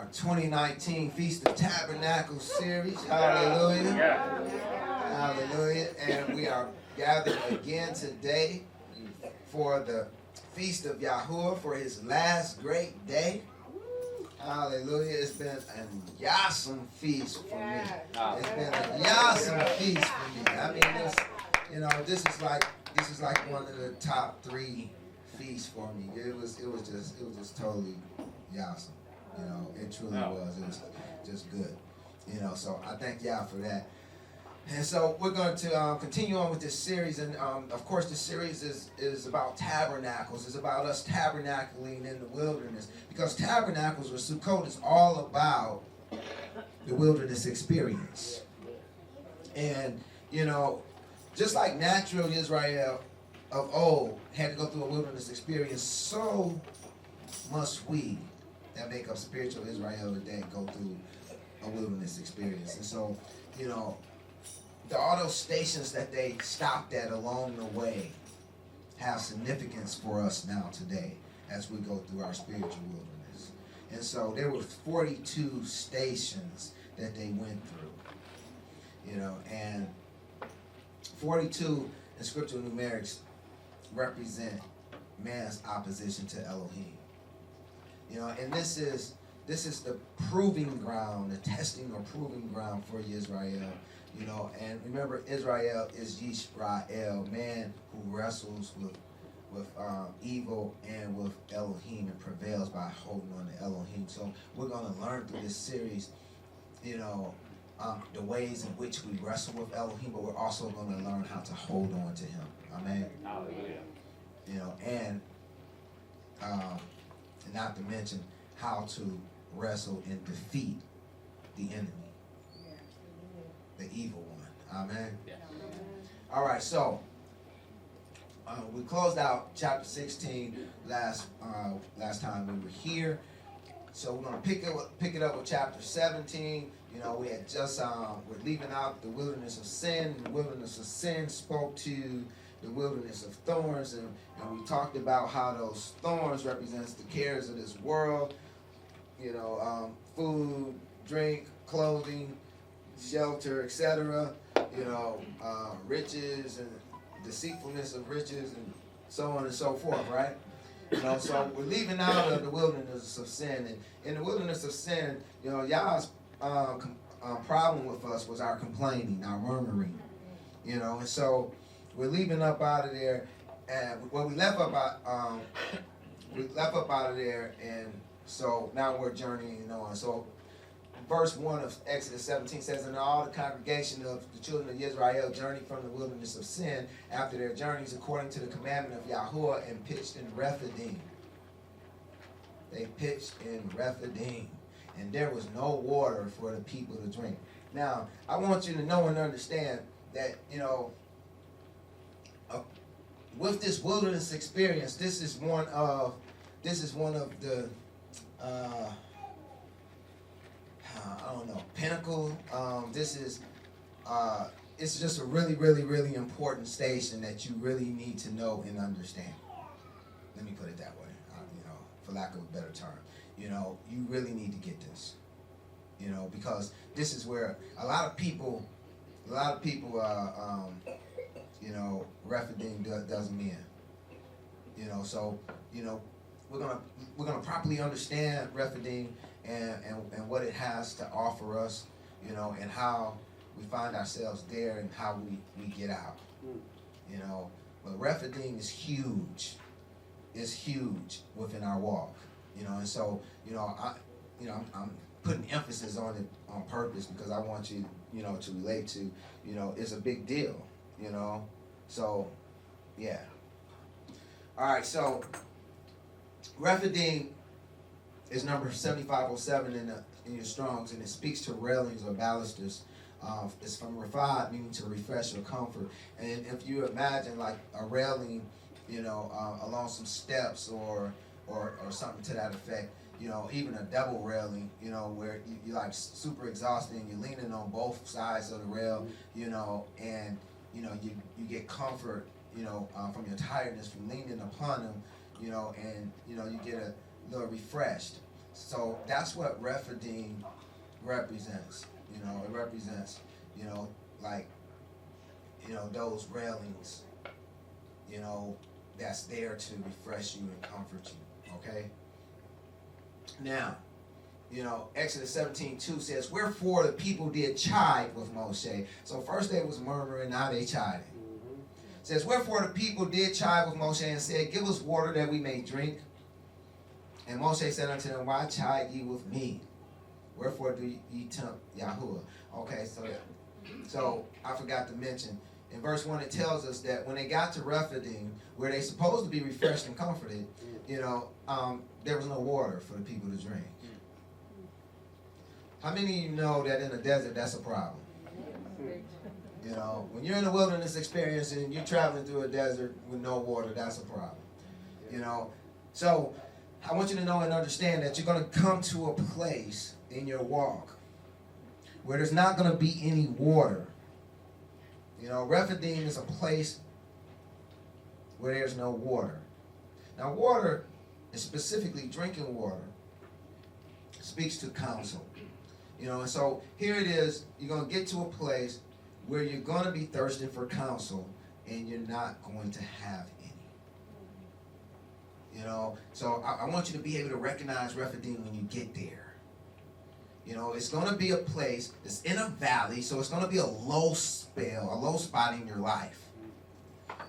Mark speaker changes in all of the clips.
Speaker 1: our 2019 Feast of Tabernacles series. Hallelujah. Hallelujah. And we are gathered again today for the Feast of Yahuwah, for his last great day. Hallelujah. It's been an awesome feast for me. It's been an awesome feast for me. I mean, this is like one of the top 3 feasts for me. It was just totally awesome. It truly was. It was just good. So I thank y'all for that. And so we're going to continue on with this series, and of course the series is about tabernacles. It's about us tabernacling in the wilderness, because tabernacles or Sukkot is all about the wilderness experience. And just like natural Israel of old had to go through a wilderness experience, so must we that make up spiritual Israel today go through a wilderness experience. And so, all those stations that they stopped at along the way have significance for us now today as we go through our spiritual wilderness. And so there were 42 stations that they went through, and 42 in scriptural numerics represent man's opposition to Elohim. And this is the proving ground, the testing or proving ground for Israel. And remember, Israel is Yisrael, man who wrestles with evil and with Elohim and prevails by holding on to Elohim. So we're going to learn through this series, the ways in which we wrestle with Elohim, but we're also going to learn how to hold on to him. Amen. Hallelujah. And not to mention how to wrestle and defeat the enemy. The evil one. Amen. Yeah. All right, so we closed out chapter 16 last time we were here. So we're going to pick it up with chapter 17. We had just we're leaving out the wilderness of sin. The wilderness of sin spoke to the wilderness of thorns, and we talked about how those thorns represents the cares of this world. Food, drink, clothing, shelter, etc. Riches and deceitfulness of riches, and so on and so forth, right? So we're leaving out of the wilderness of sin, and in the wilderness of sin, Yah's problem with us was our complaining, our murmuring, and so we're leaving up out of there, and we left up out of there, and so now we're journeying on. So verse 1 of Exodus 17 says, "And all the congregation of the children of Israel journeyed from the wilderness of sin after their journeys according to the commandment of Yahuwah, and pitched in Rephidim." They pitched in Rephidim, and there was no water for the people to drink. Now, I want you to know and understand that, with this wilderness experience, this is one of the pinnacle. It's just a really, really, really important station that you really need to know and understand. Let me put it that way, for lack of a better term. You really need to get this, because this is where a lot of people, Rephidim doesn't mean. So we're gonna properly understand Rephidim and what it has to offer us, and how we find ourselves there and how we get out. But Rephidim is huge. It's huge within our walk. And so I'm putting emphasis on it on purpose, because I want you to relate to, it's a big deal. So yeah. All right, so Rephidim is number 7507 in your Strongs, and it speaks to railings or balusters. It's from rafad, meaning to refresh or comfort. And if you imagine like a railing, along some steps or something to that effect, even a double railing, where you're like super exhausted and you're leaning on both sides of the rail, and you get comfort, from your tiredness from leaning upon them, and you get a little refreshed. So that's what Rephidim represents. You know, it represents, you know, like, you know, those railings, you know, that's there to refresh you and comfort you, okay? Now, you know, Exodus 17:2 says, wherefore the people did chide with Moshe. So first they was murmuring, now they chiding. It says, wherefore the people did chide with Moshe and said, give us water that we may drink. And Moshe said unto them, why chide ye with me? Wherefore do ye tempt Yahuwah? Okay, so I forgot to mention, in verse 1 it tells us that when they got to Rephidim, where they supposed to be refreshed and comforted, you know, there was no water for the people to drink. How many of you know that in the desert that's a problem? You know, when you're in a wilderness experience and you're traveling through a desert with no water, that's a problem. You know, so I want you to know and understand that you're going to come to a place in your walk where there's not going to be any water. You know, Rephidim is a place where there's no water. Now, water, is specifically drinking water, speaks to counsel. You know, and so here it is, you're going to get to a place where you're going to be thirsting for counsel and you're not going to have any. You know, so I want you to be able to recognize Rephidim when you get there. You know, it's going to be a place that's in a valley, so it's going to be a low spot in your life.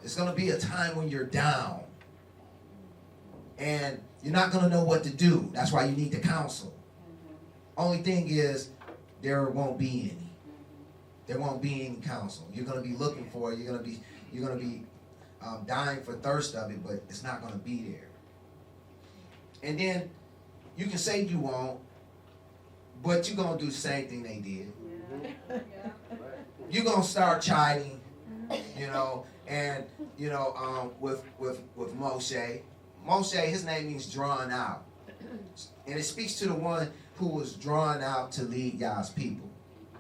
Speaker 1: It's going to be a time when you're down. And you're not going to know what to do. That's why you need the counsel. Only thing is, there won't be any. There won't be any counsel. You're going to be looking for it. You're going to be dying for thirst of it, but it's not going to be there. And then you can say you won't, but you're going to do the same thing they did. Yeah. You're going to start chiding, you know, and, you know, with Moshe. Moshe, his name means drawn out. And it speaks to the one who was drawn out to lead God's people.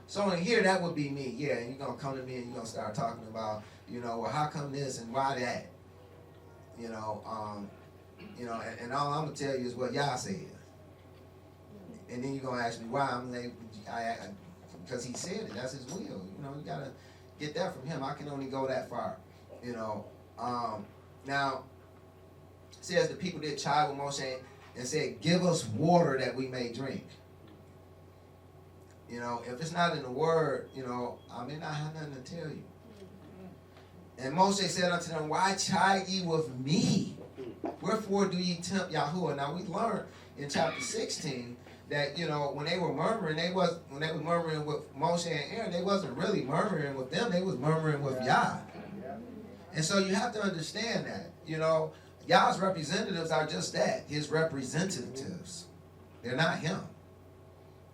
Speaker 1: So in here, that would be me. Yeah, and you're going to come to me and you're going to start talking about, you know, well, how come this and why that? You know, and all I'm going to tell you is what Yah said. And then you're going to ask me why. I'm like, because he said it. That's his will. You know, you got to get that from him. I can only go that far. You know, now, it says the people did chide with Moshe and said, give us water that we may drink. You know, if it's not in the word, you know, I may not have nothing to tell you. And Moshe said unto them, why chide ye with me? Wherefore do ye tempt Yahuwah? Now we learned in chapter 16 that, you know, when they were murmuring, when they were murmuring with Moshe and Aaron, they wasn't really murmuring with them, they was murmuring with Yah. And so you have to understand that, you know, Yah's representatives are just that, his representatives. They're not him.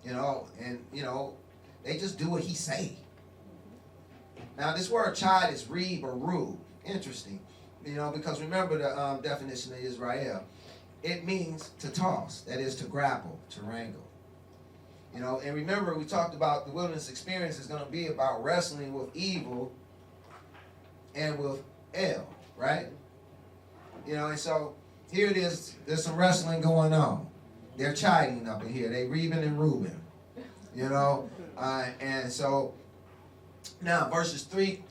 Speaker 1: You know, and, you know, they just do what he say. Now, this word chide is reeb or rube. Interesting. You know, because remember the definition of Israel. It means to toss. That is to grapple, to wrangle. You know, and remember we talked about the wilderness experience is going to be about wrestling with evil and with El, right? You know, and so here it is. There's some wrestling going on. They're chiding up in here. They reebing and rubing. You know, and so now verses 3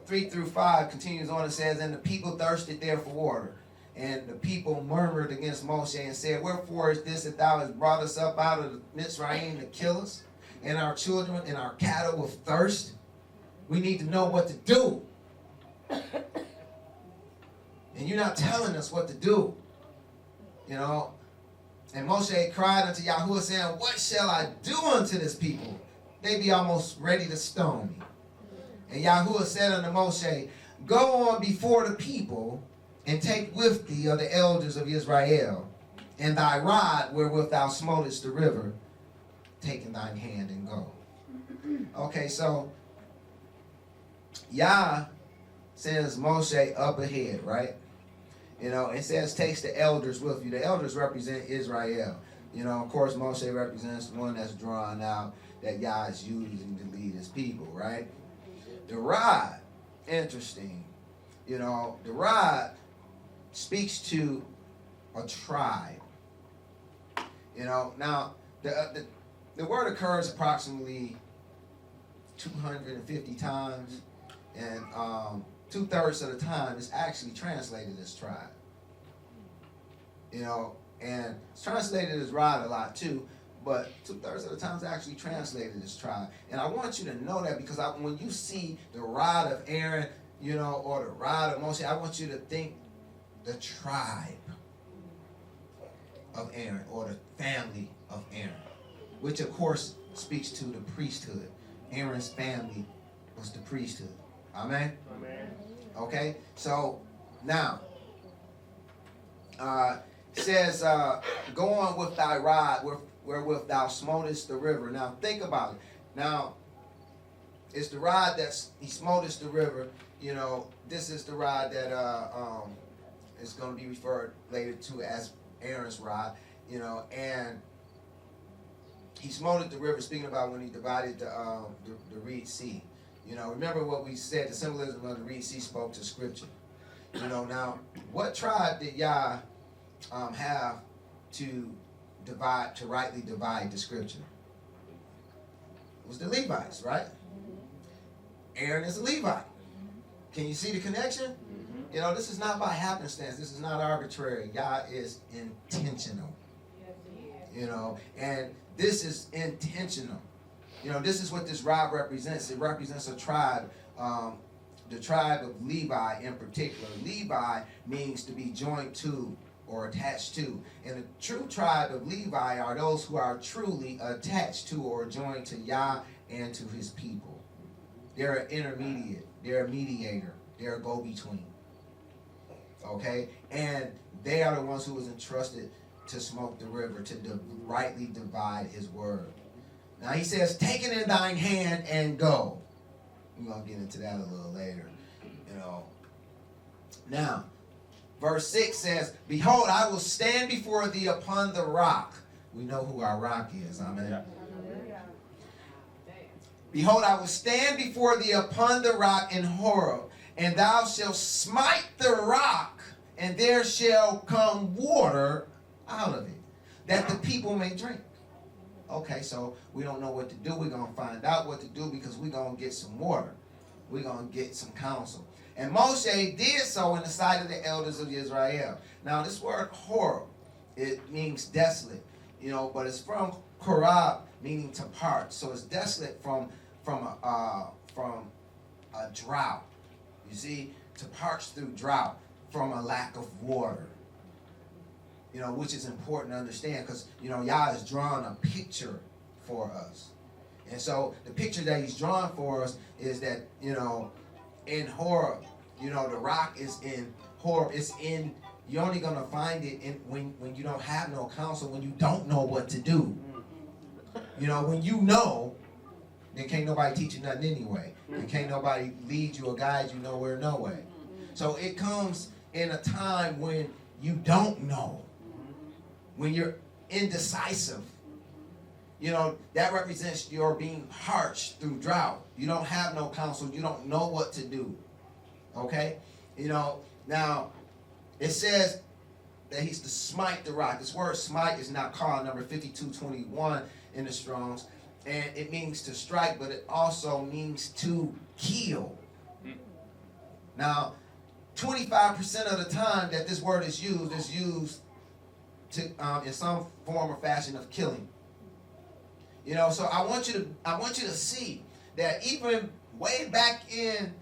Speaker 1: through 5 continues on and says, and the people thirsted there for water. And the people murmured against Moshe and said, wherefore is this that thou hast brought us up out of Mitzrayim to kill us, and our children and our cattle with thirst? We need to know what to do. And you're not telling us what to do. You know. And Moshe cried unto Yahuwah, saying, what shall I do unto this people? They be almost ready to stone me. And Yahuwah said unto Moshe, go on before the people, and take with thee of the elders of Israel, and thy rod wherewith thou smotest the river, take in thine hand and go. Okay, so Yah sends Moshe up ahead, right? You know, it says takes the elders with you. The elders represent Israel. You know, of course, Moshe represents the one that's drawn out that Yah is using to lead his people, right? The rod, interesting. You know, the rod speaks to a tribe. You Now the word occurs approximately 250 times, and 2/3 of the time it's actually translated as tribe. And it's translated as rod a lot too, but 2/3 of the time it's actually translated as tribe. And I want you to know that, because when you see the rod of Aaron, or the rod of Moshe, I want you to think the tribe of Aaron, or the family of Aaron, which of course speaks to the priesthood. Aaron's family was the priesthood. Amen? Amen. Okay, so now it says, go on with thy rod wherewith thou smotest the river. Now think about it. Now it's the rod he smotest the river. This is the rod that is going to be referred later to as Aaron's rod. And he smote the river, speaking about when he divided the Reed Sea. Remember what we said, the symbolism of the Reed Sea spoke to Scripture. Now, what tribe did Yah have to rightly divide the Scripture? It was the Levites, right? Aaron is a Levite. Can you see the connection? This is not by happenstance. This is not arbitrary. Yah is intentional. And this is intentional. This is what this rod represents. It represents a tribe, the tribe of Levi in particular. Levi means to be joined to or attached to. And the true tribe of Levi are those who are truly attached to or joined to Yah and to his people. They're an intermediate. They're a mediator. They're a go-between. Okay? And they are the ones who was entrusted to smote the river, to rightly divide his word. Now he says, take it in thine hand and go. We're going to get into that a little later. Now, verse 6 says, behold, I will stand before thee upon the rock. We know who our rock is. Amen. Yeah. Behold, I will stand before thee upon the rock in Horeb, and thou shalt smite the rock, and there shall come water out of it, that the people may drink. Okay, so we don't know what to do. We're going to find out what to do, because we're going to get some water. We're going to get some counsel. And Moshe did so in the sight of the elders of Israel. Now, this word Horeb, it means desolate, but it's from Korab, meaning to part. So it's desolate from a drought. You see, to parch through drought, from a lack of water. Which is important to understand, because, Yah has drawn a picture for us. And so the picture that he's drawn for us is that, in Horeb, the rock is in Horeb. It's in, you're only going to find it when you don't have no counsel, when you don't know what to do. When you know, then can't nobody teach you nothing anyway. And can't nobody lead you or guide you nowhere, no way. So it comes in a time when you don't know. When you're indecisive, that represents your being parched through drought. You don't have no counsel. You don't know what to do. Okay? Now, it says that he's to smite the rock. This word smite is now called number 5221 in the Strong's. And it means to strike, but it also means to kill. Now, 25% of the time that this word is used to in some form or fashion of killing. So I want you to see that even way back in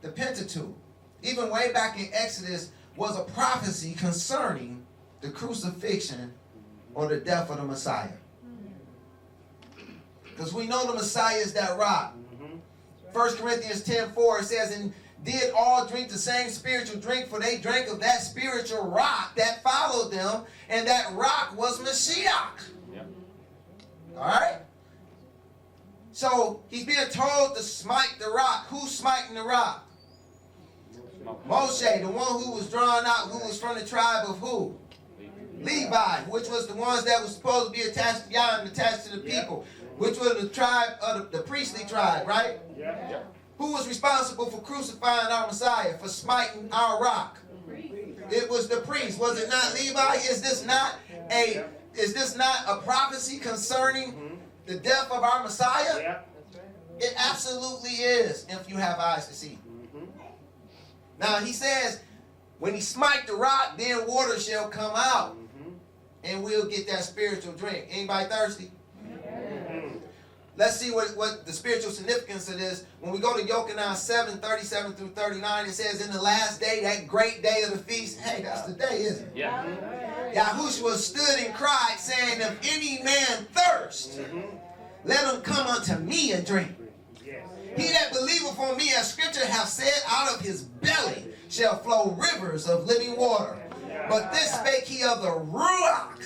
Speaker 1: the Pentateuch, even way back in Exodus, was a prophecy concerning the crucifixion or the death of the Messiah. Because we know the Messiah is that rock. 1 Corinthians 10:4, it says, and did all drink the same spiritual drink, for they drank of that spiritual rock that followed them, and that rock was Mashiach. Yep. All right? So he's being told to smite the rock. Who's smiting the rock? Moshe, the one who was drawn out, who was from the tribe of who? Levi, which was the ones that was supposed to be attached to Yah and attached to the people, which was the tribe of the priestly tribe, right? Yeah. Who was responsible for crucifying our Messiah, for smiting our rock? It was the priest. Was it not Levi? Is this not a Is this not a prophecy concerning the death of our Messiah?
Speaker 2: Yeah.
Speaker 1: It absolutely is, if you have eyes to see. Now he says, when he smite the rock, then water shall come out, and we'll get that spiritual drink. Anybody thirsty? Let's see what the spiritual significance of this. When we go to Yochanan 7:37 through 39, it says, in the last day, that great day of the feast. Hey, that's the day, isn't it?
Speaker 2: Yeah.
Speaker 1: Yahushua stood and cried, saying, if any man thirst, let him come unto me and drink. He that believeth on me, as scripture hath said, out of his belly shall flow rivers of living water. But this spake he of the Ruach,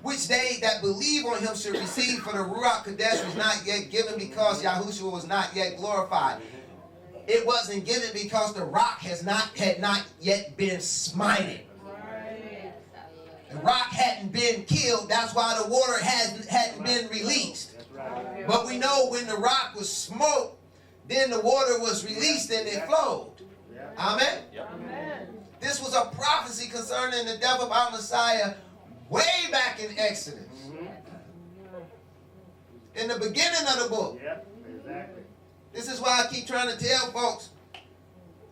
Speaker 1: which they that believe on him should receive, for the Ruach Kadesh was not yet given because Yahushua was not yet glorified. It wasn't given because the rock had not yet been smited. The rock hadn't been killed. That's why the water hadn't been released. But we know when the rock was smoked, then the water was released and it flowed. Amen? This was a prophecy concerning the death of our Messiah way back in Exodus. In the beginning of the book. This is why I keep trying to tell folks,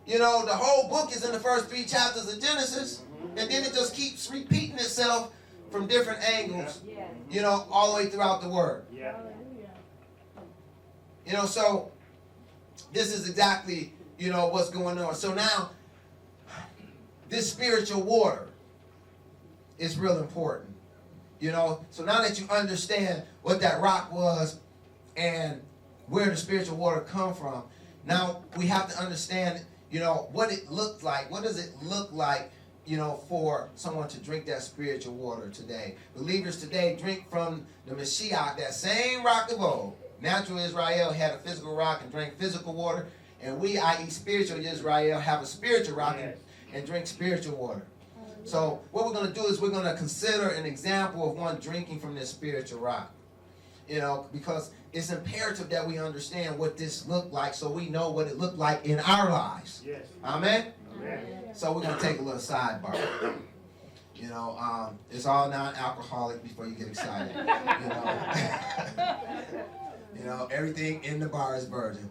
Speaker 1: you know, the whole book is in the first 3 chapters of Genesis, and then it just keeps repeating itself from different angles, you know, all the way throughout the Word. You know, so this is exactly, you know, what's going on. So now, this spiritual water is real important. You know, so now that you understand what that rock was and where the spiritual water come from, now we have to understand, you know, what it looked like. What does it look like, you know, for someone to drink that spiritual water today? Believers today drink from the Mashiach, that same rock of old. Natural Israel had a physical rock and drank physical water, and we, i.e. spiritual Israel, have a spiritual rock and drink spiritual water. So what we're going to do is we're going to consider an example of one drinking from this spiritual rock. You know, because it's imperative that we understand what this looked like so we know what it looked like in our lives. Amen? So we're going to take a little sidebar. You know, it's all non-alcoholic before you get excited. You know, you know, everything in the bar is virgin.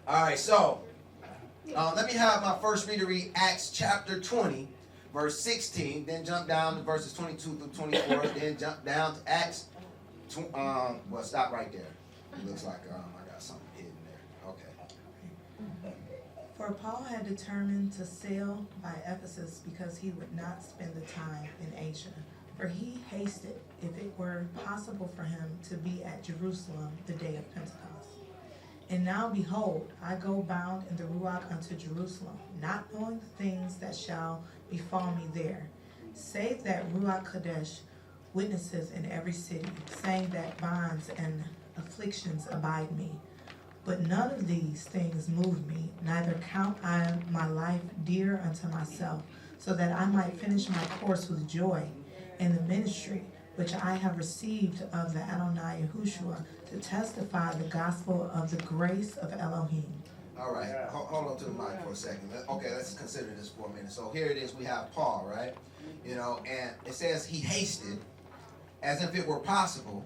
Speaker 1: All right, so let me have my first reader read Acts chapter 20, verse 16, then jump down to verses 22 through 24, then jump down to Acts, well, stop right there. It looks like I got something hidden there. Okay.
Speaker 3: For Paul had determined to sail by Ephesus because he would not spend the time in Asia. For he hasted, if it were possible for him, to be at Jerusalem the day of Pentecost. And now behold, I go bound in the Ruach unto Jerusalem, not knowing the things that shall befall me there, save that Ruach Kadesh witnesses in every city, saying that bonds and afflictions abide me. But none of these things move me, neither count I my life dear unto myself, so that I might finish my course with joy in the ministry which I have received of the Adonai Yahushua, to testify the gospel of the grace of Elohim.
Speaker 1: All right, hold on to the mic for a second. Okay, let's consider this for a minute. So here it is, we have Paul, right? You know, and it says he hasted, as if it were possible,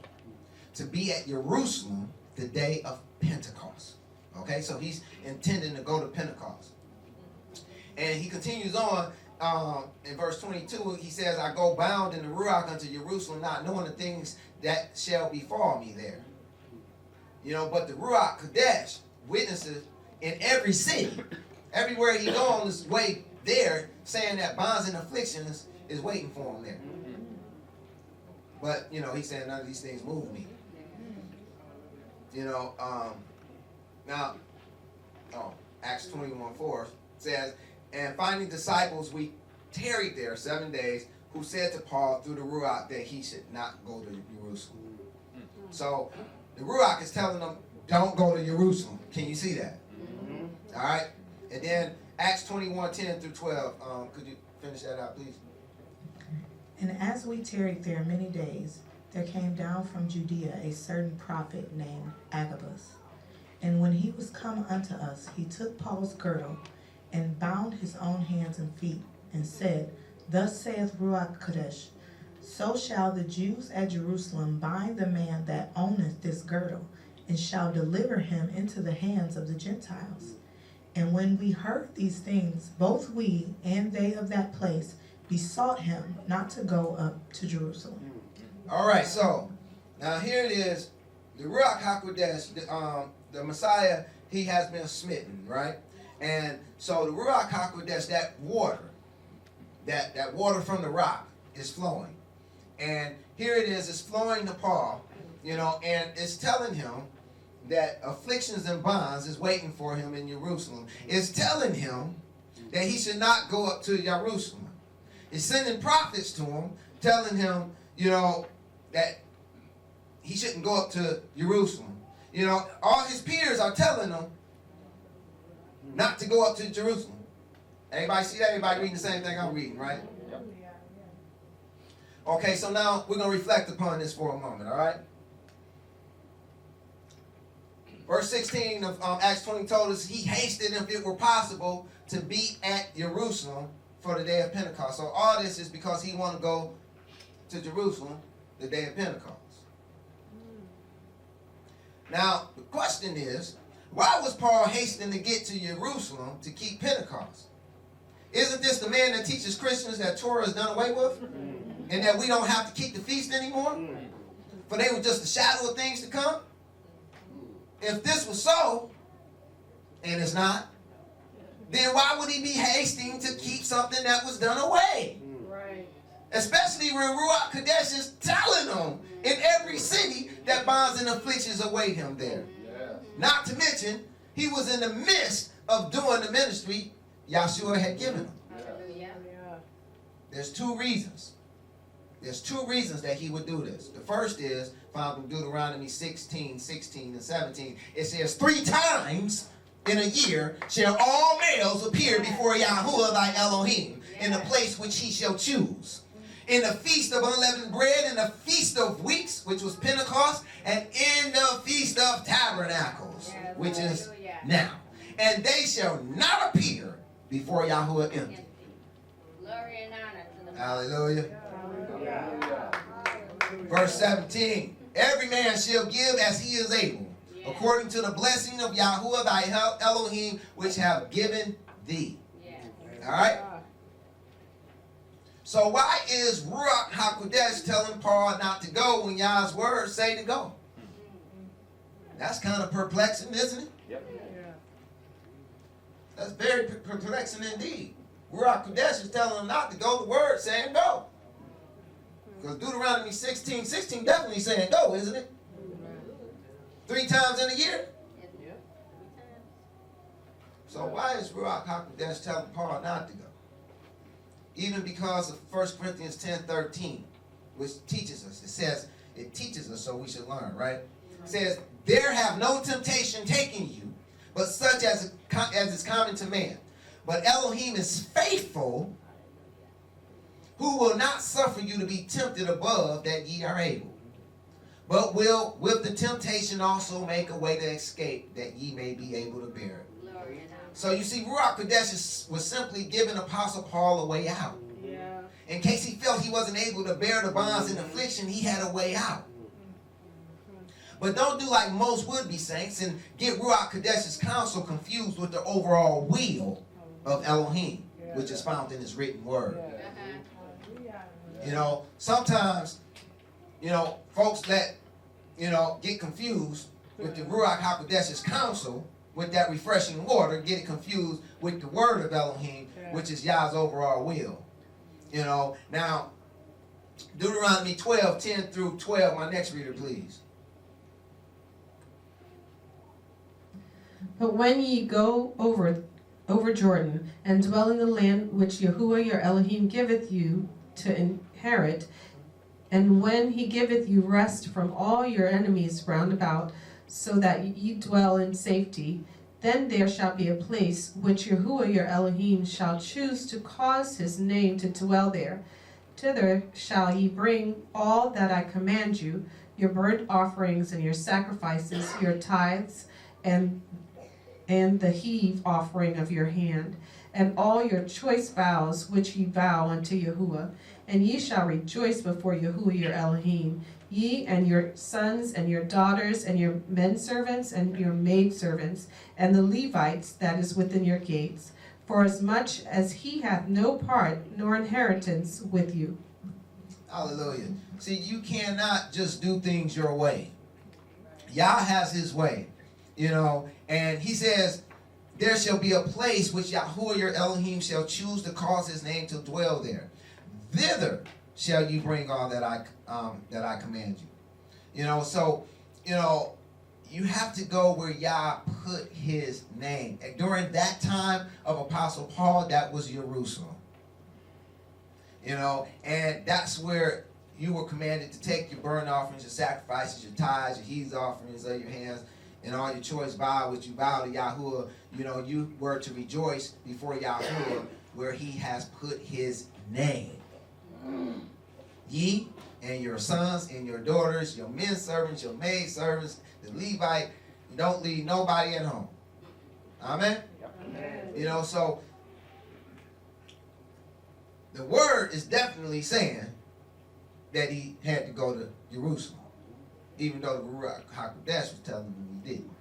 Speaker 1: to be at Jerusalem the day of Pentecost. Okay, so he's intending to go to Pentecost. And he continues on in verse 22, he says, I go bound in the Ruach unto Jerusalem, not knowing the things that shall befall me there. You know, but the Ruach Kadesh witnesses in every city, everywhere he goes on his way there, saying that bonds and afflictions is waiting for him there. But, you know, he's saying none of these things move me. You know, now, Acts 21:4 says, and finding disciples, we tarried there 7 days, who said to Paul through the Ruach that he should not go to Jerusalem. So the Ruach is telling them, don't go to Jerusalem. Can you see that? All right. And then Acts 21:10 through 12. Could you finish that out, please?
Speaker 3: And as we tarried there many days, there came down from Judea a certain prophet named Agabus. And when he was come unto us, he took Paul's girdle and bound his own hands and feet, and said, Thus saith Ruach Kodesh, so shall the Jews at Jerusalem bind the man that owneth this girdle, and shall deliver him into the hands of the Gentiles. And when we heard these things, both we and they of that place besought him not to go up to Jerusalem.
Speaker 1: All right, so now here it is. The Ruach HaKodesh, the Messiah, he has been smitten, right? And so the Ruach HaKodesh, that water from the rock is flowing. And here it is, it's flowing to Paul, and it's telling him that afflictions and bonds is waiting for him in Jerusalem. It's telling him that he should not go up to Jerusalem. It's sending prophets to him, telling him, that he shouldn't go up to Jerusalem. All his peers are telling him not to go up to Jerusalem. Everybody see that? Everybody reading the same thing I'm reading, right? Yep. Okay, so now we're going to reflect upon this for a moment, all right? Verse 16 of Acts 20 told us he hasted, if it were possible, to be at Jerusalem for the day of Pentecost. So all this is because he wanted to go to Jerusalem the day of Pentecost. Now, the question is, why was Paul hastening to get to Jerusalem to keep Pentecost? Isn't this the man that teaches Christians that Torah is done away with? And that we don't have to keep the feast anymore? For they were just a shadow of things to come? If this was so, and it's not, then why would he be hasting to keep something that was done away? Right. Especially when Ruach Kodesh is telling them in every city that bonds and afflictions await him there. Yeah. Not to mention, he was in the midst of doing the ministry Yahshua had given him. Yeah. There's two reasons. There's two reasons that he would do this. The first is found in Deuteronomy 16, 16, and 17. It says, 3 times in a year shall all males appear before Yahuwah thy Elohim in the place which he shall choose. In the feast of unleavened bread, in the feast of weeks, which was Pentecost, and in the feast of tabernacles, which is now. And they shall not appear before Yahuwah empty.
Speaker 2: Glory and honor to the
Speaker 1: Hallelujah. Verse 17. Every man shall give as he is able, according to the blessing of Yahuwah thy Elohim, which have given thee. All right? So why is Ruach HaKodesh telling Paul not to go when Yah's words say to go? That's kind of perplexing, isn't it? Yep. That's very perplexing indeed. Ruach Kodesh is telling him not to go. The word saying go. Because Deuteronomy 16, 16 definitely saying go, isn't it? 3 times in a year? So why is Ruach HaKodesh telling Paul not to go? Even because of 1 Corinthians 10, 13, which teaches us. It teaches us so we should learn, right? It says, there have no temptation taken you, but such as is common to man. But Elohim is faithful, who will not suffer you to be tempted above that ye are able, but will with the temptation also make a way to escape, that ye may be able to bear it. So you see, Ruach Kodesh was simply giving Apostle Paul a way out. Yeah. In case he felt he wasn't able to bear the bonds and affliction, he had a way out. But don't do like most would-be saints and get Ruach Kodesh's counsel confused with the overall will of Elohim, which is found in his written word. Sometimes, folks that, get confused with the Ruach HaKodesh's counsel, with that refreshing water, get it confused with the word of Elohim, which is Yah's overall will. Now, Deuteronomy 12, 10 through 12, my next reader, please.
Speaker 4: But when ye go over Jordan, and dwell in the land which Yahuwah your Elohim giveth you to inherit, and when he giveth you rest from all your enemies round about, so that ye dwell in safety, then there shall be a place which Yahuwah your Elohim shall choose to cause his name to dwell there. Thither shall ye bring all that I command you, your burnt offerings and your sacrifices, your tithes, and the heave offering of your hand. and all your choice vows which ye vow unto Yahuwah. And ye shall rejoice before Yahuwah your Elohim, ye and your sons and your daughters and your men servants and your maid servants, and the Levites that is within your gates, for as much as he hath no part nor inheritance with you.
Speaker 1: Hallelujah. See, you cannot just do things your way. Yah has his way, and he says, there shall be a place which Yahuwah your Elohim shall choose to cause his name to dwell there. Thither shall you bring all that I command you. So you have to go where Yah put his name. And during that time of Apostle Paul, that was Jerusalem. And that's where you were commanded to take your burnt offerings, your sacrifices, your tithes, your heave offerings of your hands, and all your choice vow which you vow to Yahuwah. You were to rejoice before Yahuwah where he has put his name. Ye and your sons and your daughters, your men servants, your maid servants, the Levite, you don't leave nobody at home. Amen? Amen. So the word is definitely saying that he had to go to Jerusalem, even though the Ruach HaKodesh was telling him he didn't.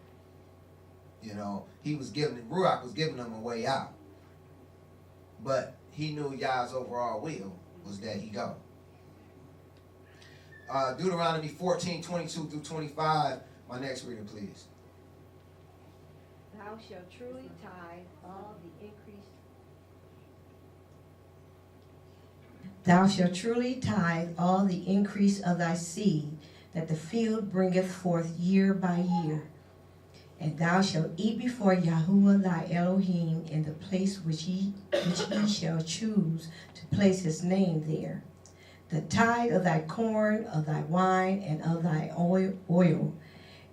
Speaker 1: Ruach was giving him a way out. But he knew Yah's overall will was that he go. Deuteronomy 14:22 through 25. My next reader, please.
Speaker 2: Thou shalt truly tithe all the increase.
Speaker 5: Thou shalt truly tithe all the increase of thy seed, that the field bringeth forth year by year. And thou shalt eat before Yahuwah thy Elohim in the place which he shall choose to place his name there. The tithe of thy corn, of thy wine, and of thy oil,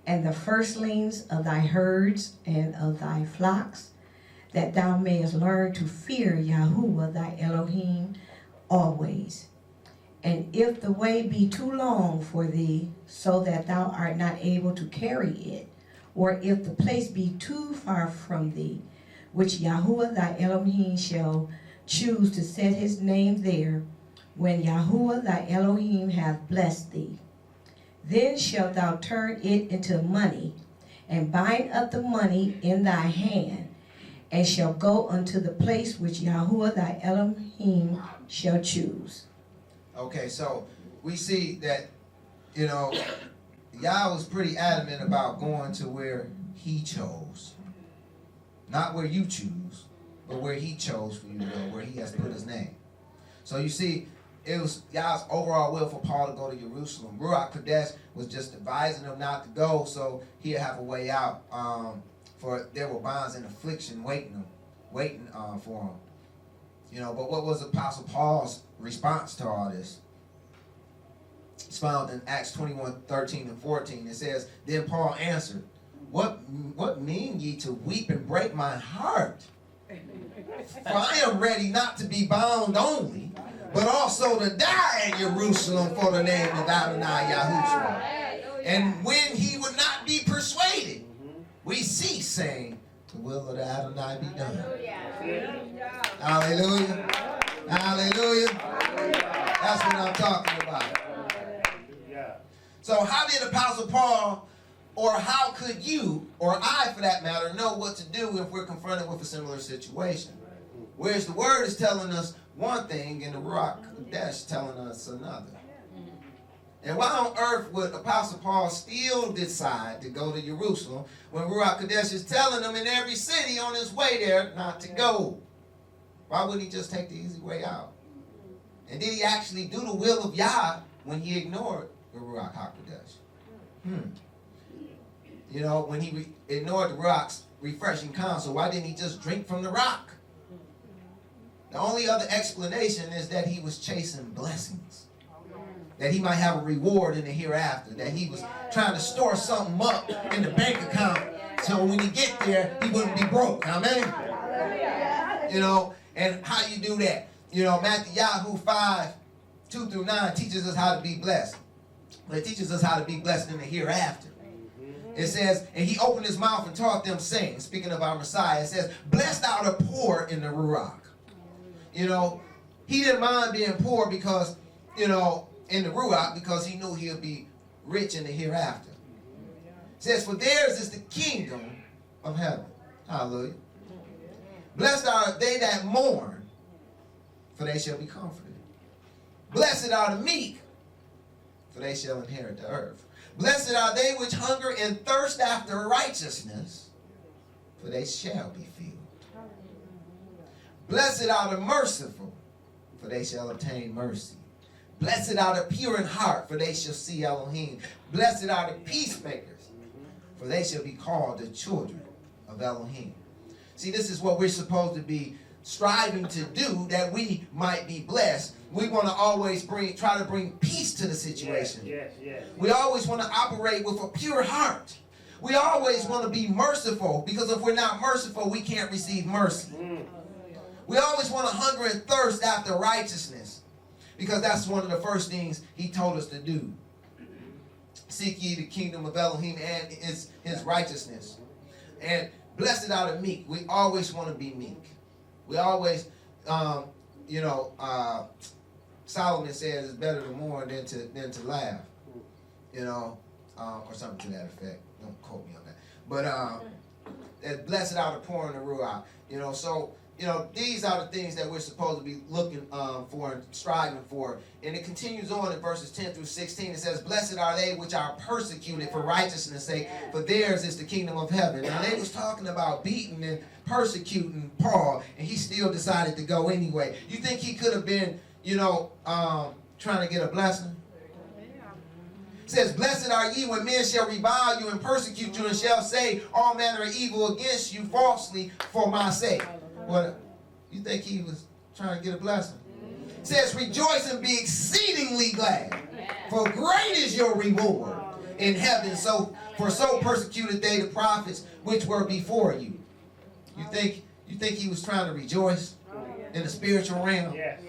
Speaker 5: and the firstlings of thy herds and of thy flocks, that thou mayest learn to fear Yahuwah thy Elohim always. And if the way be too long for thee, so that thou art not able to carry it, or if the place be too far from thee, which Yahuwah thy Elohim shall choose to set his name there, when Yahuwah thy Elohim hath blessed thee, then shalt thou turn it into money, and bind up the money in thy hand, and shall go unto the place which Yahuwah thy Elohim shall choose.
Speaker 1: Okay, so we see that, Yah was pretty adamant about going to where he chose. Not where you choose, but where he chose for you to go, where he has put his name. So you see, it was Yah's overall will for Paul to go to Jerusalem. Ruach Kodesh was just advising him not to go so he'd have a way out. For there were bonds and affliction waiting for him. But what was Apostle Paul's response to all this? It's found in Acts 21:13 and 14. It says, then Paul answered, What mean ye to weep and break my heart? For I am ready not to be bound only, but also to die in Jerusalem for the name of Adonai Yahushua. And when he would not be persuaded, we cease saying, the will of the Adonai be done. Hallelujah. Hallelujah. That's what I'm talking about. So how did Apostle Paul, or how could you, or I for that matter, know what to do if we're confronted with a similar situation? Whereas the word is telling us one thing and the Ruach Kodesh telling us another. And why on earth would Apostle Paul still decide to go to Jerusalem when Ruach Kodesh is telling him in every city on his way there not to go? Why wouldn't he just take the easy way out? And did he actually do the will of Yah when he ignored the Ruach HaKodesh? When he ignored the Ruach's refreshing counsel, why didn't he just drink from the rock? The only other explanation is that he was chasing blessings. That he might have a reward in the hereafter. That he was trying to store something up in the bank account so when he get there, he wouldn't be broke. Amen? And how you do that? Matthew 5:2-9 teaches us how to be blessed. But it teaches us how to be blessed in the hereafter. It says, and he opened his mouth and taught them, saying, speaking of our Messiah, it says, blessed are the poor in the Ruach. You know, he didn't mind being poor because, you know, in the Ruach, because he knew he'll be rich in the hereafter. It says, for theirs is the kingdom of heaven. Hallelujah. Blessed are they that mourn, for they shall be comforted. Blessed are the meek, for they shall inherit the earth. Blessed are they which hunger and thirst after righteousness, for they shall be filled. Blessed are the merciful, for they shall obtain mercy. Blessed are the pure in heart, for they shall see Elohim. Blessed are the peacemakers, for they shall be called the children of Elohim. See, this is what we're supposed to be striving to do, that we might be blessed. We want to always try to bring peace to the situation.
Speaker 6: Yes.
Speaker 1: We always want to operate with a pure heart. We always want to be merciful, because if we're not merciful, we can't receive mercy. We always want to hunger and thirst after righteousness, because that's one of the first things he told us to do. Seek ye the kingdom of Elohim and his righteousness. And blessed are the meek. We always want to be meek. We always, Solomon says it's better to mourn than to laugh, or something to that effect. Don't quote me on that. But blessed are the poor in the Ruach. So these are the things that we're supposed to be looking for and striving for. And it continues on in verses 10 through 16. It says, blessed are they which are persecuted for righteousness' sake, for theirs is the kingdom of heaven. Now they was talking about beating and persecuting Paul, and he still decided to go anyway. You think he could have been, trying to get a blessing? It says, blessed are ye when men shall revile you and persecute you, and shall say all manner of evil against you falsely for my sake. What, you think he was trying to get a blessing? It says, rejoice and be exceedingly glad, for great is your reward in heaven. So persecuted they the prophets which were before you. You think he was trying to rejoice in the spiritual realm?
Speaker 6: Yes.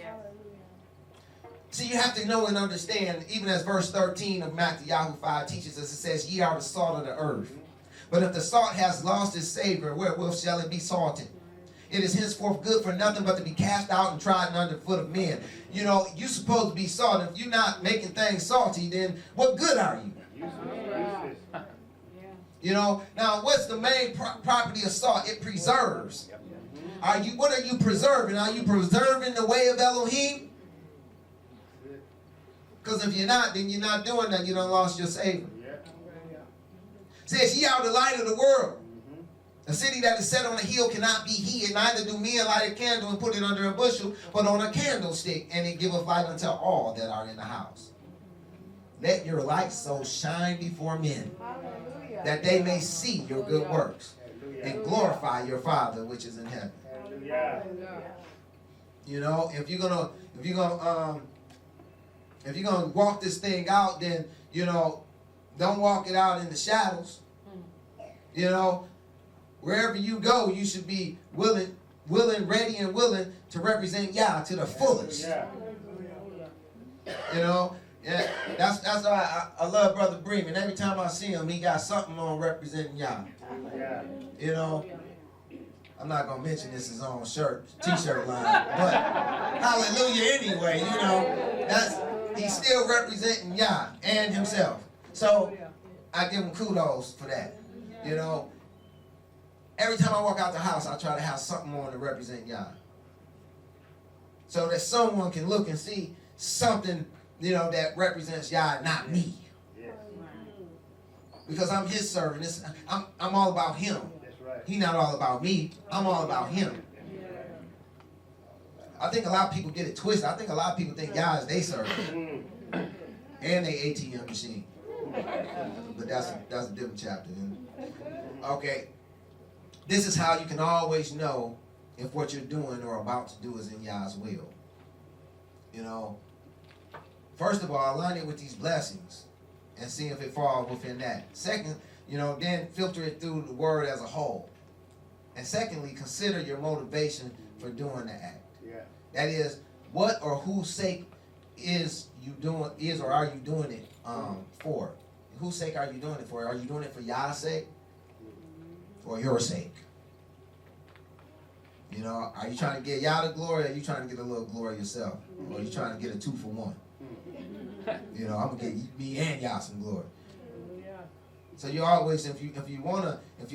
Speaker 1: See, you have to know and understand, even as verse 13 of Matthew 5 teaches us, it says, ye are the salt of the earth. But if the salt has lost its savor, wherewith shall it be salted? It is henceforth good for nothing but to be cast out and trodden under the foot of men. You're supposed to be salt. If you're not making things salty, then what good are you? Now what's the main property of salt? It preserves. What are you preserving? Are you preserving the way of Elohim? Because if you're not, then you're not doing that. You done lost your savor. It says, ye are the light of the world. A city that is set on a hill cannot be hid, neither do men light a candle and put it under a bushel, but on a candlestick, and it giveth light unto all that are in the house. Let your light so shine before men, that they may see your good works, and glorify your Father which is in heaven. If you're gonna walk this thing out, then don't walk it out in the shadows. Wherever you go, you should be willing, ready, and willing to represent Yah to the fullest. That's why I love Brother Bremen. Every time I see him, he got something on representing Yah. I'm not gonna mention this his own t-shirt line, but hallelujah anyway. He's still representing Yah and himself. So I give him kudos for that. Every time I walk out the house, I try to have something on to represent Yah. So that someone can look and see something, that represents Yah, not me. Because I'm his servant. I'm all about him. He's not all about me. I'm all about him. I think a lot of people get it twisted. I think a lot of people think Yah is their servant. And they ATM machine. But that's a different chapter. Okay. This is how you can always know if what you're doing or about to do is in Yah's will. First of all, align it with these blessings and see if it falls within that. Second, then filter it through the word as a whole. And secondly, consider your motivation for doing the act. That is, what or whose sake are you doing it for? whose sake are you doing it for? Are you doing it for Yah's sake or your sake? You know, are you trying to get Yah the glory, or are you trying to get a little glory yourself? Or are you trying to get a 2-for-1? You know, I'm gonna get me and Yah some glory. So you always, if you're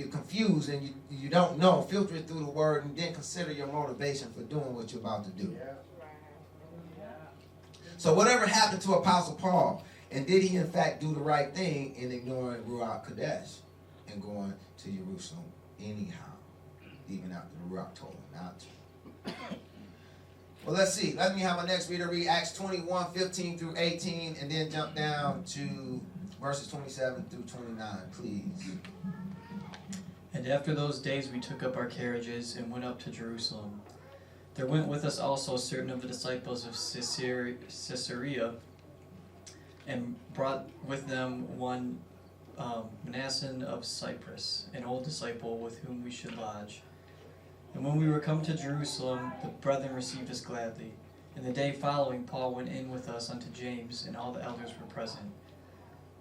Speaker 1: confused and you don't know, filter it through the word and then consider your motivation for doing what you're about to do. So whatever happened to Apostle Paul, and did he in fact do the right thing in ignoring Ruach Kadesh and going to Jerusalem anyhow, even after the Ruach told him not to? Well, let's see. Let me have my next reader read Acts 21, 15 through 18, and then jump down to verses 27 through 29, please.
Speaker 6: And after those days we took up our carriages and went up to Jerusalem. There went with us also certain of the disciples of Caesarea, and brought with them one Manasseh of Cyprus, an old disciple with whom we should lodge. And when we were come to Jerusalem, the brethren received us gladly. And the day following, Paul went in with us unto James, and all the elders were present.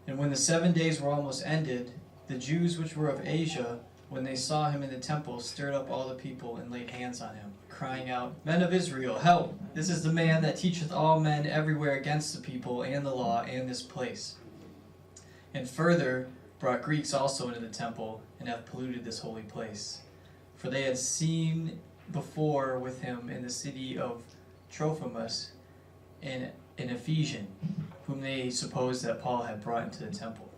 Speaker 6: And when the 7 days were almost ended, the Jews which were of Asia, when they saw him in the temple, stirred up all the people, and laid hands on him, crying out, Men of Israel, help! This is the man that teacheth all men everywhere against the people, and the law, and this place. And further brought Greeks also into the temple, and have polluted this holy place. For they had seen before with him in the city of Trophimus an Ephesian, whom they supposed that Paul had brought into the temple.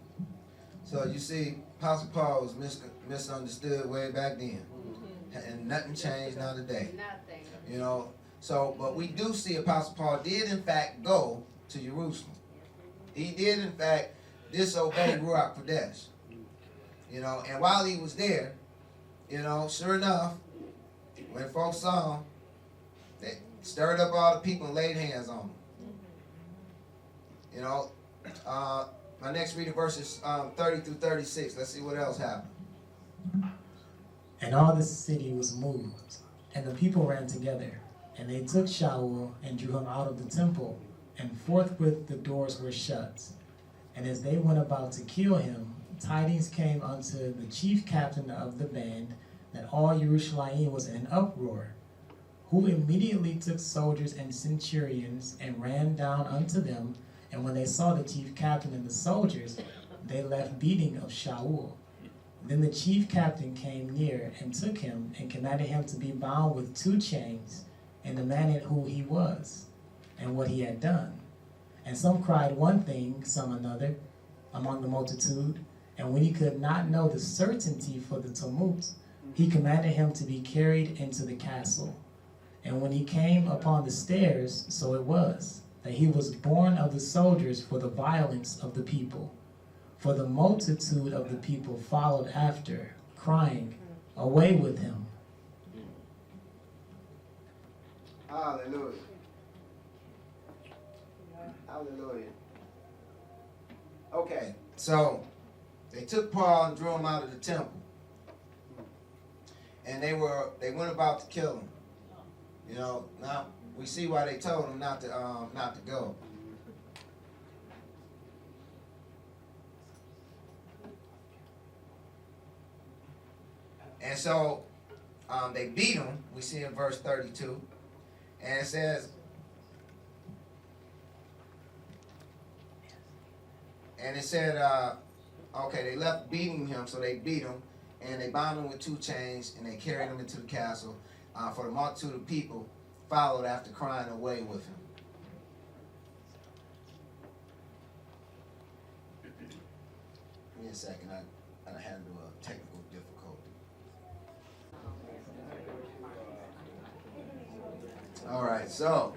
Speaker 1: So you see, Apostle Paul was misunderstood way back then. And nothing changed now today.
Speaker 2: Nothing.
Speaker 1: You know, so, but we do see Apostle Paul did in fact go to Jerusalem. He did in fact disobey Ruach Kadesh. You know, and while he was there, you know, sure enough, when folks saw him, they stirred up all the people and laid hands on him. You know, my next reading verses 30 through 36. Let's see what else happened.
Speaker 7: And all the city was moved, and the people ran together, and they took Shaul and drew him out of the temple, and forthwith the doors were shut. And as they went about to kill him, tidings came unto the chief captain of the band that all Jerusalem was in an uproar, who immediately took soldiers and centurions and ran down unto them. And when they saw the chief captain and the soldiers, they left beating of Shaul. Then the chief captain came near and took him and commanded him to be bound with 2 chains, and demanded who he was and what he had done. And some cried one thing, some another, among the multitude. And when he could not know the certainty for the tumult, he commanded him to be carried into the castle. And when he came upon the stairs, so it was, that he was borne of the soldiers for the violence of the people. For the multitude of the people followed after, crying, Away with him.
Speaker 1: Hallelujah. Hallelujah. Okay, so they took Paul and drew him out of the temple. And they went about to kill him. You know, now we see why they told him not to go. And so they beat him. We see in verse 32. And it says, okay, they left beating him, so they beat him. And they bound him with 2 chains, and they carried him into the castle. For the multitude of people followed after, crying, Away with him. Give me a second. I had a technical difficulty. All right, so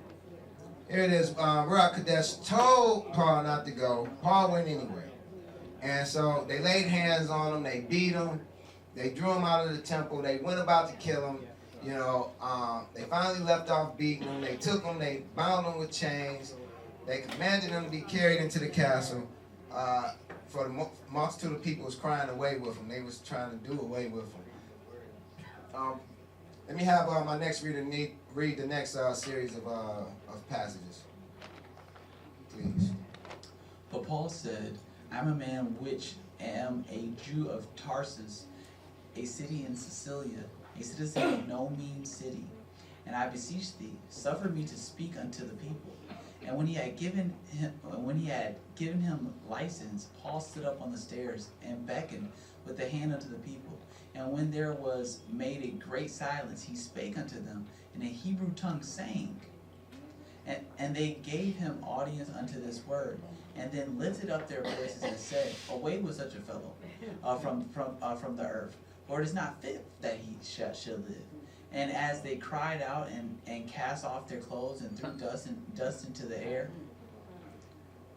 Speaker 1: here it is. Ruach Kadesh told Paul not to go. Paul went anyway. And so they laid hands on him. They beat him. They drew him out of the temple. They went about to kill him. You know, they finally left off beating him. They took him. They bound him with chains. They commanded him to be carried into the castle. For the multitude of people was crying away with him. They was trying to do away with him. Let me have my next reader read the next series of passages, please.
Speaker 8: But Paul said, I'm a man which am a Jew of Tarsus, a city in Sicilia, a citizen of no mean city. And I beseech thee, suffer me to speak unto the people. And when he had given him license, Paul stood up on the stairs and beckoned with the hand unto the people. And when there was made a great silence, he spake unto them in a Hebrew tongue, saying, and they gave him audience unto this word, and then lifted up their voices and said, Away with such a fellow from the earth, for it is not fit that he should live. And as they cried out and cast off their clothes and threw dust into the air.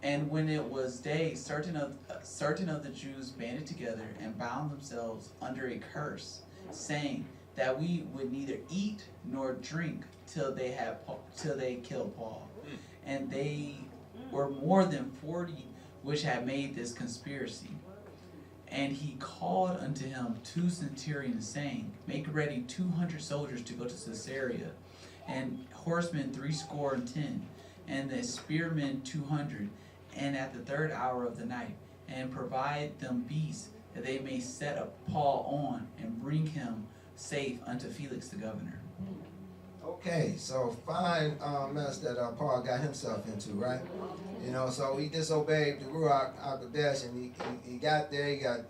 Speaker 8: And when it was day, certain of the Jews banded together and bound themselves under a curse, saying that we would neither eat nor drink till they killed Paul. And they were more than 40 which had made this conspiracy. And he called unto him 2 centurions, saying, Make ready 200 soldiers to go to Caesarea, and horsemen 70, and the spearmen 200, and at the 3rd hour of the night, and provide them beasts, that they may set up Paul on, and bring him safe unto Felix the governor.
Speaker 1: Okay, so fine mess that Paul got himself into, right? So he disobeyed the Ruach HaKodesh, and he got there, he got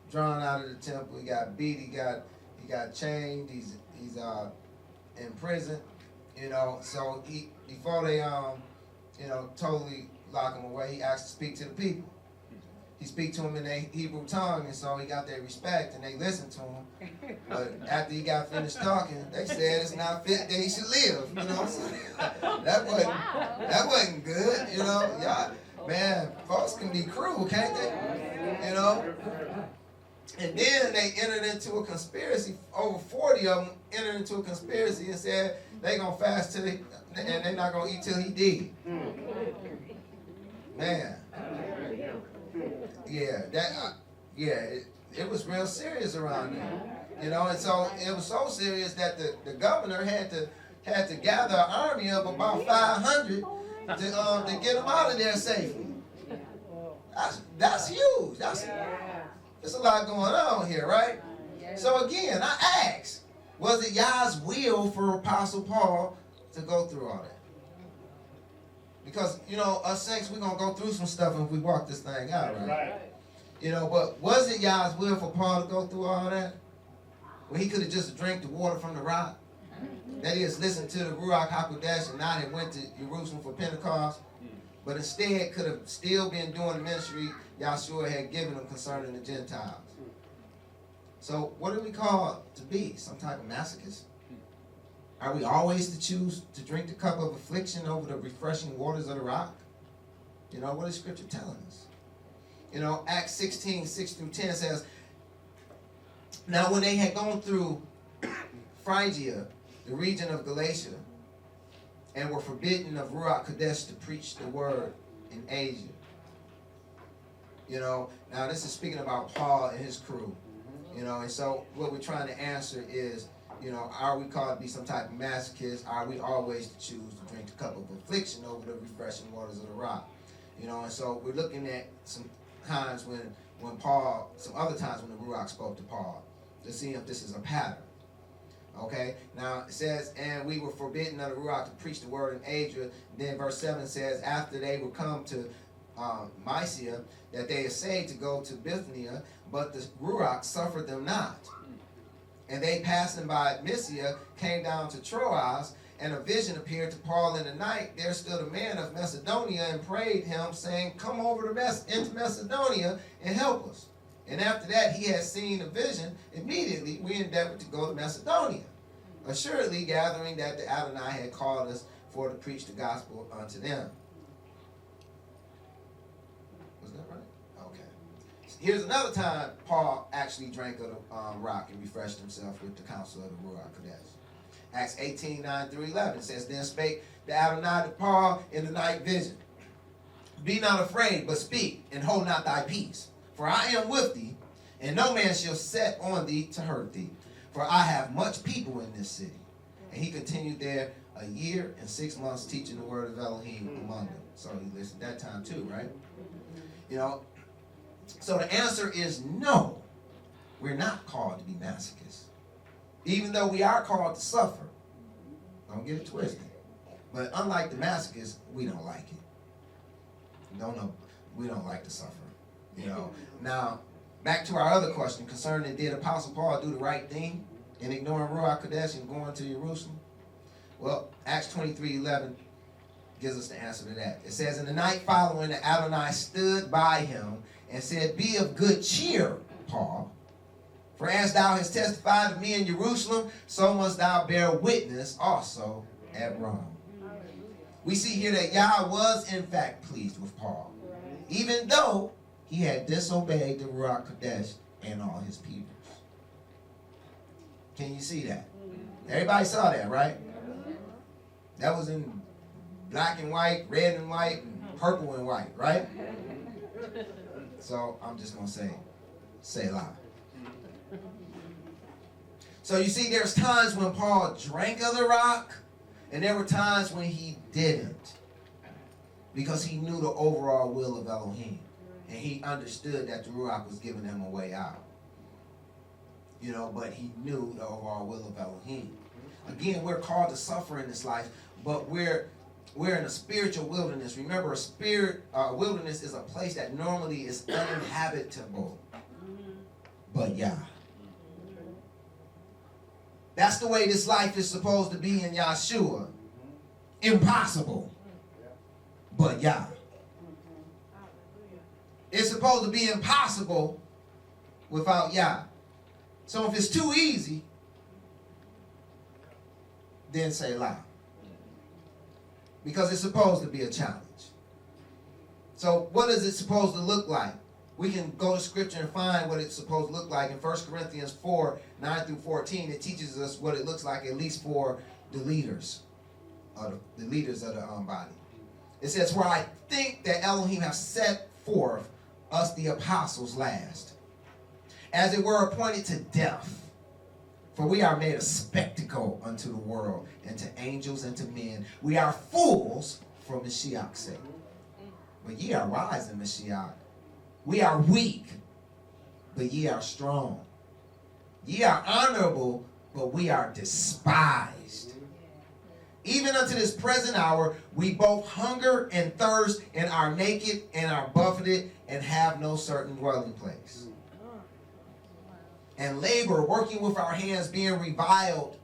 Speaker 1: drawn out of the temple, he got beat, he got chained, he's in prison, so before they totally lock him away, he asked to speak to the people. He speak to them in their Hebrew tongue, and so he got their respect, and they listened to him. But after he got finished talking, they said it's not fit that he should live. So that wasn't good. Y'all, man, folks can be cruel, can't they? And then they entered into a conspiracy. Over 40 of them entered into a conspiracy and said they gonna fast till and they're not gonna eat till he did. Man. It was real serious around there, and so it was so serious that the governor had to gather an army of about 500 to get him out of there safely. That's huge. There's a lot going on here, right? So again, I ask, was it Yah's will for Apostle Paul to go through all that? Because, us saints, we're going to go through some stuff if we walk this thing out, right? But was it Yah's will for Paul to go through all that? When he could have just drank the water from the rock? That is, listened to the Ruach HaKodesh and not have went to Jerusalem for Pentecost? But instead could have still been doing the ministry Yahshua had given him concerning the Gentiles. So what are we called to be? Some type of masochist? Are we always to choose to drink the cup of affliction over the refreshing waters of the rock? What is Scripture telling us? Acts 16, 6-10 says, Now when they had gone through Phrygia, the region of Galatia, and were forbidden of Ruach Kodesh to preach the word in Asia. Now this is speaking about Paul and his crew. And so what we're trying to answer is, are we called to be some type of masochist? Are we always to choose to drink the cup of affliction over the refreshing waters of the rock? And so we're looking at some times when Paul, some other times when the Ruach spoke to Paul, to see if this is a pattern. Okay, now it says, and we were forbidden of the Ruach to preach the word in Asia. Then verse 7 says, after they were come to Mysia, that they essayed to go to Bithynia, but the Ruach suffered them not. And they, passing by Mysia, came down to Troas, and a vision appeared to Paul in the night. There stood a man of Macedonia and prayed him, saying, Come over into Macedonia and help us. And after that he had seen a vision, immediately we endeavored to go to Macedonia, assuredly gathering that the Adonai had called us for to preach the gospel unto them. Was that right? Okay. Here's another time Paul actually drank of the rock and refreshed himself with the counsel of the Ruach Kodesh. Acts 18, 9-11 says, Then spake the Adonai to Paul in the night vision, Be not afraid, but speak, and hold not thy peace. For I am with thee, and no man shall set on thee to hurt thee. For I have much people in this city. And he continued there 1 year and 6 months teaching the word of Elohim among them. So he listened that time too, right? So the answer is no. We're not called to be masochists. Even though we are called to suffer. Don't get it twisted. But unlike the masochists, we don't like it. We don't like to suffer. You know. Now, back to our other question concerning, did Apostle Paul do the right thing in ignoring Ruach Kodesh and going to Jerusalem? Well, Acts 23:11 gives us the answer to that. It says, in the night following, the Adonai stood by him and said, be of good cheer, Paul. For as thou hast testified of me in Jerusalem, so must thou bear witness also at Rome. We see here that Yah was in fact pleased with Paul, even though he had disobeyed the Ruach Kodesh and all his people. Can you see that? Everybody saw that, right? That was in black and white, red and white, and purple and white, right? So I'm just going to say Selah. So you see, there's times when Paul drank of the rock, and there were times when he didn't, because he knew the overall will of Elohim, and he understood that the Ruach was giving him a way out. You know, but he knew the overall will of Elohim. Again, we're called to suffer in this life, but we're in a spiritual wilderness. Remember, a wilderness is a place that normally is uninhabitable, but Yah. That's the way this life is supposed to be in Yahshua. Impossible, but Yah. It's supposed to be impossible without Yah. So if it's too easy, then say lie. Because it's supposed to be a challenge. So what is it supposed to look like? We can go to scripture and find what it's supposed to look like. In 1 Corinthians 4, 9 through 14, it teaches us what it looks like, at least for the leaders of the body. It says, for I think that Elohim have set forth us the apostles last, as it were appointed to death. For we are made a spectacle unto the world, and to angels and to men. We are fools for Mashiach's sake. But ye are wise in Mashiach. We are weak, but ye are strong. Ye are honorable, but we are despised. Even unto this present hour, we both hunger and thirst, and are naked, and are buffeted, and have no certain dwelling place. And labor, working with our hands, being reviled,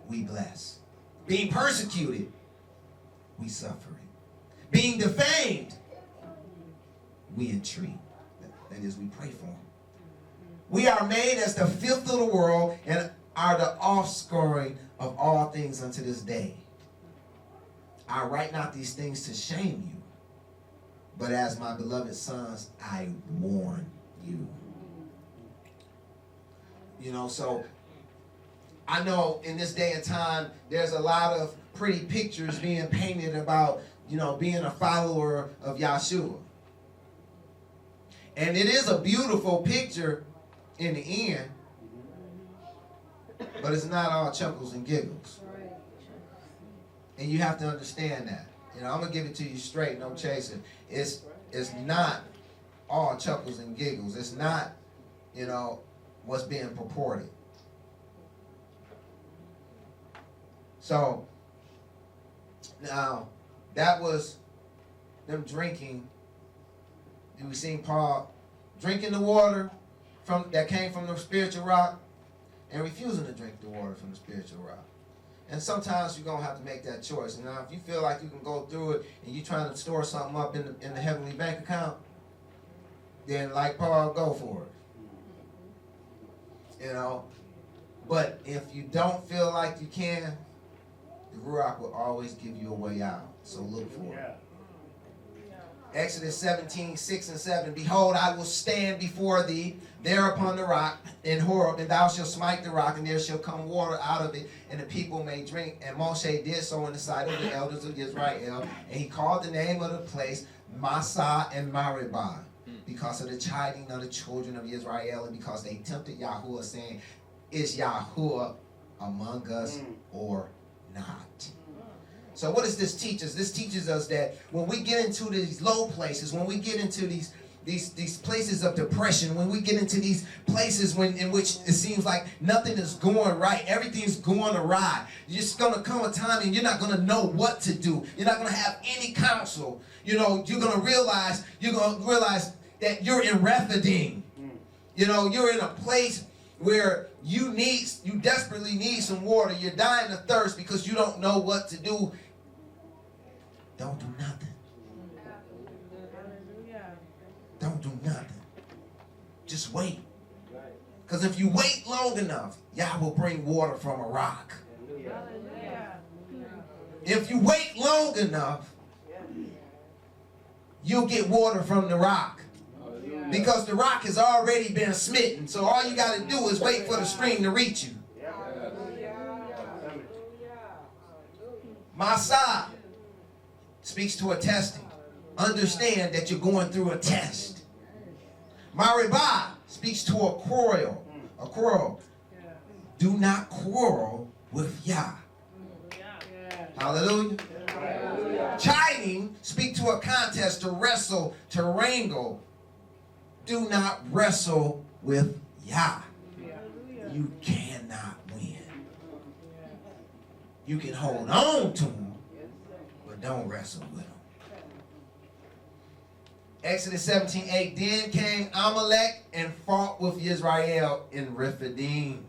Speaker 1: we bless. Being persecuted, we suffer it. Being defamed, we entreat. That is, we pray for them. We are made as the filth of the world, and are the offscouring of all things unto this day. I write not these things to shame you, but as my beloved sons, I warn you. You know, so I know in this day and time, there's a lot of pretty pictures being painted about, you know, being a follower of Yahshua. And it is a beautiful picture in the end, but it's not all chuckles and giggles. And you have to understand that. You know, I'm going to give it to you straight, no chasing. It's not all chuckles and giggles. It's not, you know, what's being purported. So, now, that was them drinking. We seen Paul drinking the water that came from the spiritual rock and refusing to drink the water from the spiritual rock. And sometimes you're going to have to make that choice. And now if you feel like you can go through it and you're trying to store something up in the heavenly bank account, then like Paul, go for it. You know, but if you don't feel like you can, the Ruach will always give you a way out. So look for it. Exodus 17, 6 and 7. Behold, I will stand before thee there upon the rock in Horeb, and thou shalt smite the rock, and there shall come water out of it, and the people may drink. And Moshe did so in the sight of the elders of Israel, and he called the name of the place Massah and Meribah, because of the chiding of the children of Israel, and because they tempted Yahuwah, saying, is Yahuwah among us or not? So what does this teach us? This teaches us that when we get into these low places, when we get into these these places of depression, when we get into these places in which it seems like nothing is going right, everything's going awry, it's going to come a time and you're not going to know what to do. You're not going to have any counsel. You're going to realize that you're in Rephidim. You're in a place where you desperately need some water. You're dying of thirst because you don't know what to do. Don't do nothing. Don't do nothing. Just wait. Because if you wait long enough, Yah will bring water from a rock. If you wait long enough, you'll get water from the rock. Because the rock has already been smitten. So all you got to do is wait for the stream to reach you. Masah speaks to a testing. Understand that you're going through a test. Maribah speaks to a quarrel. A quarrel. Do not quarrel with Yah. Hallelujah. Chiding speak to a contest, to wrestle, to wrangle. Do not wrestle with Yah. You cannot win. You can hold on to him, but don't wrestle with him. Exodus 17:8. Then came Amalek and fought with Israel in Rephidim.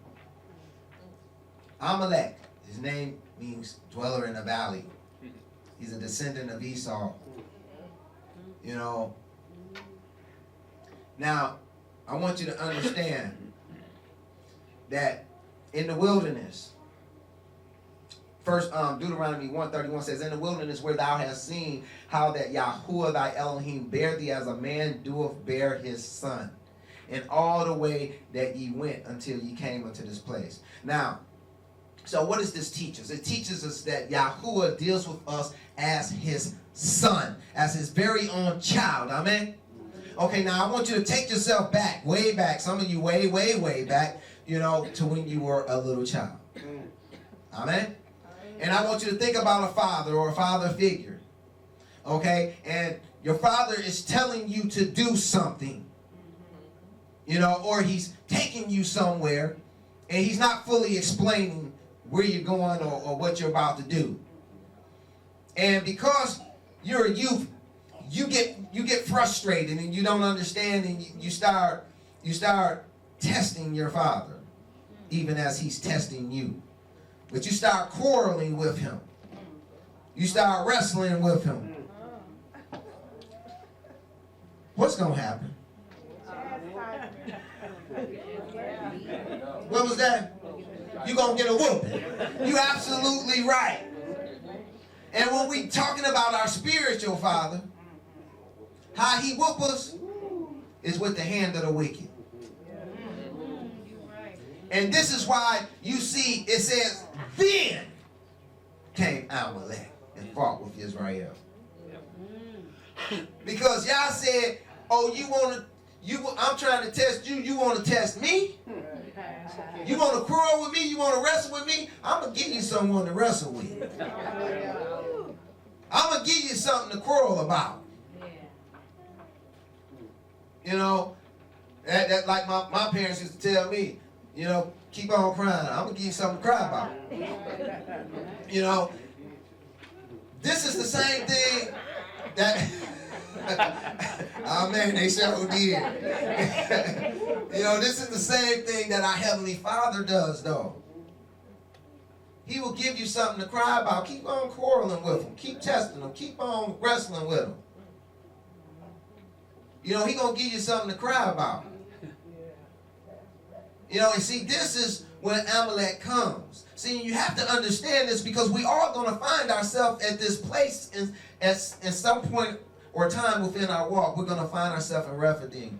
Speaker 1: Amalek, his name means dweller in a valley. He's a descendant of Esau. Now, I want you to understand that in the wilderness, first Deuteronomy 1:31 says, in the wilderness where thou hast seen how that Yahuwah thy Elohim bare thee as a man doeth bear his son, in all the way that ye went until ye came unto this place. Now, so what does this teach us? It teaches us that Yahuwah deals with us as his son, as his very own child. Amen? Okay, now I want you to take yourself back, way back. Some of you way, way, way back, to when you were a little child. Amen? And I want you to think about a father or a father figure. Okay? And your father is telling you to do something. Or he's taking you somewhere and he's not fully explaining where you're going or what you're about to do. And because you're a youth, you get frustrated and you don't understand, and you start testing your father, even as he's testing you. But you start quarreling with him. You start wrestling with him. What's going to happen? What was that? You're going to get a whooping. You're absolutely right. And when we talking about our spiritual father, how he whoop us is with the hand of the wicked. And this is why you see it says, then came Amalek and fought with Israel. Because y'all said, oh, I'm trying to test you, you want to test me? You want to quarrel with me? You want to wrestle with me? I'm going to give you someone to wrestle with. I'm going to give you something to quarrel about. That like my parents used to tell me, keep on crying. I'm going to give you something to cry about. This is the same thing that, oh man, they sure did. This is the same thing that our Heavenly Father does, though. He will give you something to cry about. Keep on quarreling with him. Keep testing him. Keep on wrestling with him. He going to give you something to cry about. And see, this is when Amalek comes. See, you have to understand this, because we are going to find ourselves at this place at some point or time within our walk. We're going to find ourselves in Rephidim.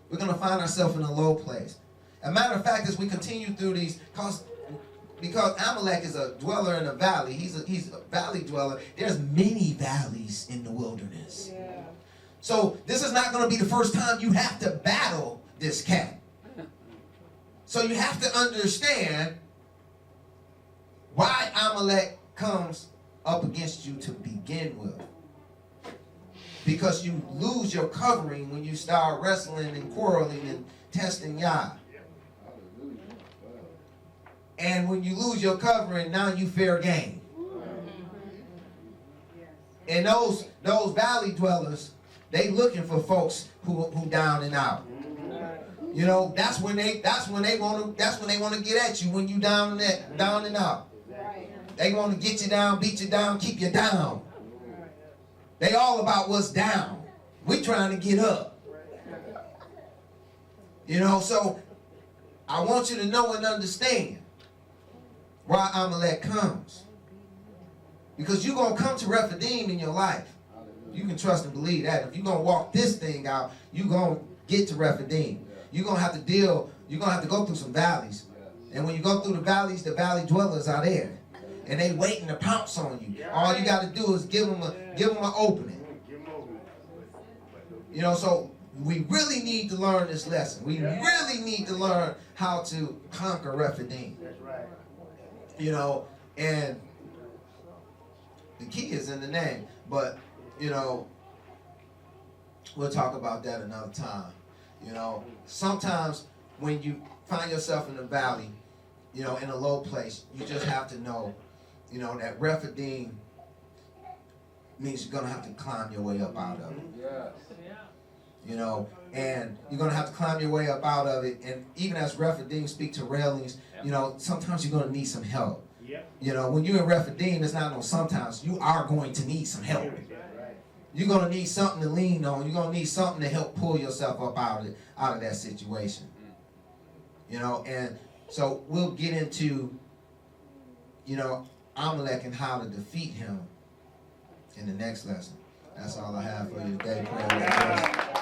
Speaker 1: We're going to find ourselves in a low place. As a matter of fact, as we continue through these, because Amalek is a dweller in a valley, he's a valley dweller. There's many valleys in the wilderness. Yeah. So this is not going to be the first time you have to battle this cat. So you have to understand why Amalek comes up against you to begin with. Because you lose your covering when you start wrestling and quarreling and testing Yah. And when you lose your covering, now you fair game. And those valley dwellers, they looking for folks who down and out. You know, that's when they want to get at you when you down and out. They want to get you down, beat you down, keep you down. They all about what's down. We trying to get up. You know, so I want you to know and understand why Amalek comes. Because you're going to come to Rephidim in your life. You can trust and believe that. If you're going to walk this thing out, you're going to get to Rephidim. You're going to have to go through some valleys. And when you go through the valleys, the valley dwellers are there. And they waiting to pounce on you. All you got to do is give them an opening. You know, so we really need to learn this lesson. We really need to learn how to conquer Rephidim. You know, and the key is in the name. But, you know, we'll talk about that another time. You know, sometimes when you find yourself in the valley, you know, in a low place, you just have to know, you know, that Rephidim means you're going to have to climb your way up out of it. You know, and you're going to have to climb your way up out of it. And even as Rephidim speak to railings, you know, sometimes you're going to need some help. You know, when you're in Rephidim, it's not no sometimes. You are going to need some help. You're going to need something to lean on. You're going to need something to help pull yourself up out of that situation. You know, and so we'll get into, you know, Amalek and how to defeat him in the next lesson. That's all I have for you today. Pray with us.